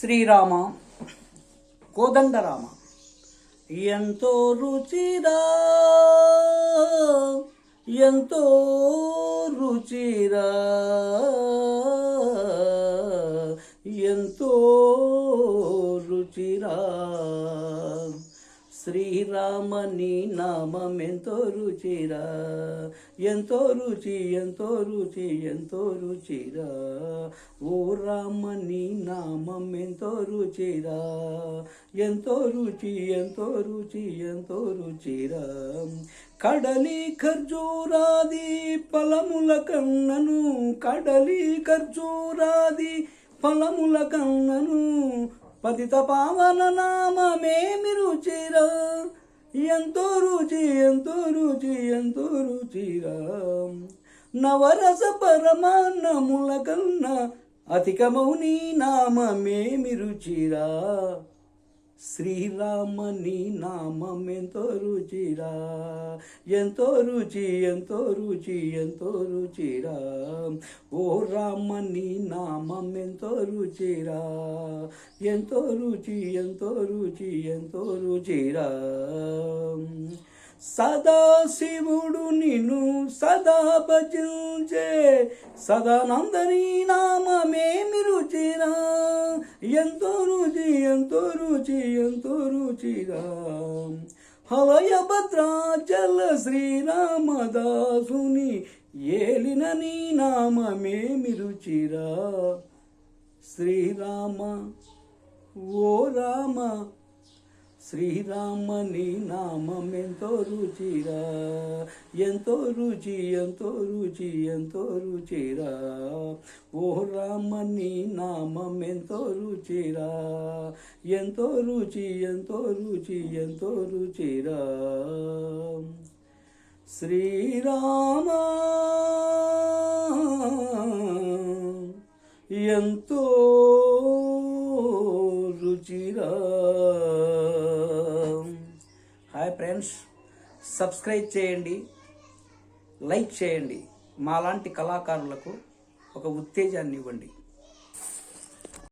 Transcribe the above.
శ్రీరామ కోదండరామ ఎంతో రుచిరా ఎంతో రుచిరా ఎంతో రుచిరా శ్రీరామని నామమెంతో రుచిరా ఎంతో రుచి ఎంతో రుచి ఎంతో రుచిరా ఓ రామని నామమెంతో రుచిరా ఎంతో రుచి ఎంతో రుచి ఎంతో రుచిరా కడలి ఖర్జూరాది ఫలముల కన్నను కడలి ఖర్జూరాది ఫలముల కన్నను పతిత పావన నామమేమి రుచిరా ఎంతో రుచి ఎంతో రుచి ఎంతో రుచిరా నవరస పరమాన్నముల కన్నా అధికమౌని నామమేమి రుచిరా శ్రీరామని నామమెంతో రుచిరా ఎంతో రుచి ఎంతో రుచి ఎంతో రుచిరా ఓ రామని నామమెంతో రుచిరా ఎంతో రుచి ఎంతో రుచి ఎంతో రుచిరా సదాశివుడు నిన్ను సదా భజించే సదానందని నామమేమి రుచిరా ఎంతో రుచి ఎంతో రుచి ఎంతో రుచిరా హవయ భద్రాచల శ్రీరామదాసుని ఏలిన నీ నామమేమి రుచిరా శ్రీరామ ఓ రామ శ్రీరామని నామమెంతో రుచిరా ఎంతో రుచి ఎంతో రుచి ఎంతో రుచిరా ఓ రామని నామమెంతో రుచిరా ఎంతో రుచి ఎంతో రుచి ఎంతో రుచిరా శ్రీరామ ఎంతో రుచిరా. హాయ్ ఫ్రెండ్స్, సబ్స్క్రైబ్ చేయండి, లైక్ చేయండి. మాలాంటి కళాకారులకు ఒక ఉత్తేజాన్ని ఇవ్వండి.